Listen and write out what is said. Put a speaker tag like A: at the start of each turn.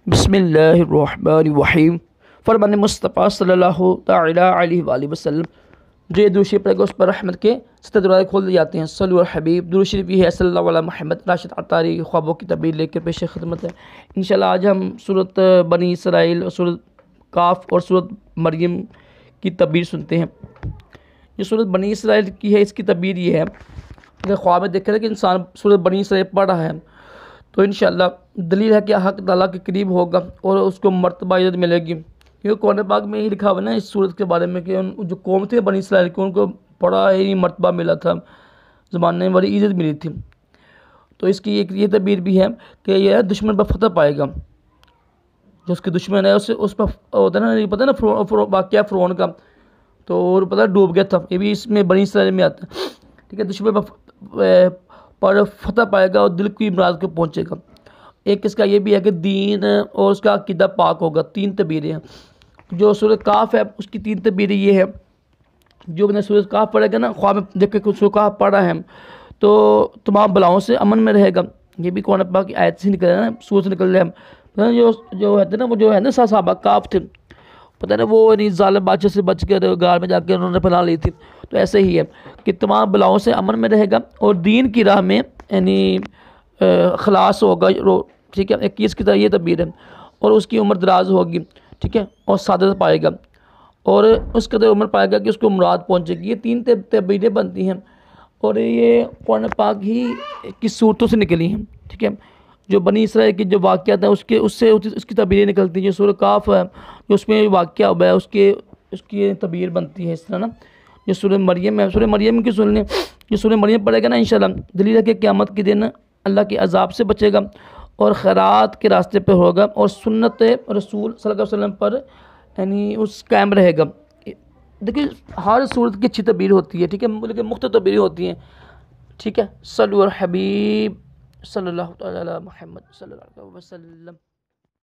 A: بسم اللہ الرحمن الرحیم۔ فرمان مصطفیٰ صلی اللہ تعالیٰ علیہ وآلہ وسلم جو درود شریف پڑھے گا اس پر رحمت کے ستر دروازے کھول دیے جاتے ہیں۔ صلو علی الحبیب۔ درود شریف یہ ہے صلی اللہ علیہ محمد۔ راشد عطاری خوابوں کی تعبیر لے کر پیش خدمت ہے۔ انشاءاللہ آج ہم سورۃ بنی اسرائیل اور سورۃ کاف اور سورۃ مریم کی تعبیر سنتے ہیں۔ یہ سورۃ بنی اسرائیل کی ہے، اس کی تعبیر یہ ہے کہ خواب میں دیکھا تھا کہ انسان سورۃ بنی اسرائیل پڑھ رہا ہے تو انشاءاللہ دلیل ہے کہ حق تعالیٰ کے قریب ہوگا اور اس کو مرتبہ عزت ملے گی، کیونکہ قرآن پاک میں یہ لکھا ہوا ہے نا اس سورت کے بارے میں کہ جو قوم تھے بنی اسرائیل کی ان کو بڑا ہی مرتبہ ملا تھا، زمانے میں بڑی عزت ملی تھی۔ تو اس کی ایک یہ تعبیر بھی ہے کہ یہ دشمن پر فتح پائے گا، جو اس کے دشمن ہے اس پر ہوتا ہے نا، پتہ ہے نا واقعہ فرعون کا، تو اور پتہ ڈوب گیا تھا، یہ بھی اس میں بنی اسرائیل میں آتا ہے، ٹھیک ہے۔ دشمن پر فتح پائے گا اور دل کی مراد کو پہنچے گا۔ ایک اس کا یہ بھی ہے کہ دین اور اس کا عقیدہ پاک ہوگا۔ تین تعبیریں ہیں۔ جو سورۃ کاف ہے اس کی تین تعبیریں یہ ہے، جو کہ سورۃ کاف پڑھے گا نا، خواب میں دیکھ کے سورۃ کاف پڑھ رہا ہے تو تمام بلاؤں سے امن میں رہے گا۔ یہ بھی قرآن پاک کی آیت سے نکل رہا ہے نا، سورت سے نکل رہے ہیں۔ جو ہے نا وہ جو ہے نا صحابہ کاف تھے، پتہ نا وہ ظالم بادشاہ سے بچ کر غار میں جا کے انہوں نے پناہ لی تھی، تو ایسے ہی ہے کہ تمام بلاؤں سے امن میں رہے گا اور دین کی راہ میں یعنی خلاص ہوگا، ٹھیک ہے۔ 21 کی یہ تعبیر ہے، اور اس کی عمر دراز ہوگی، ٹھیک ہے، اور سعادت پائے گا اور اس قدر عمر پائے گا کہ اس کو مراد پہنچے گی۔ یہ تین تعبیریں بنتی ہیں اور یہ قرآن پاک ہی کی صورتوں سے نکلی ہیں، ٹھیک ہے۔ جو بنی اسرائیل کی جو واقعات ہیں اس کی تعبیریں نکلتی ہیں۔ جو سورۃ کاف ہے جو اس میں واقعہ ہوا ہے اس کی تعبیر بنتی ہے اس طرح نا۔ جو سورۃ مریم ہے، سورۃ مریم کی سن لیں، جو سورۃ مریم پڑھے گا نا انشاءاللہ دلیل ہے کہ قیامت کے دن اللہ کے عذاب سے بچے گا اور خیرات کے راستے پہ ہوگا اور سنت رسول صلی اللہ علیہ وسلم پر یعنی اس قائم رہے گا۔ دیکھیں ہر صورت کی اچھی تعبیر ہوتی ہے، ٹھیک ہے، لیکن مختلف تعبیریں ہوتی ہیں، ٹھیک ہے۔ صلو علی الحبیب صلی اللہ علیہ محمد صلی اللہ علیہ وسلم۔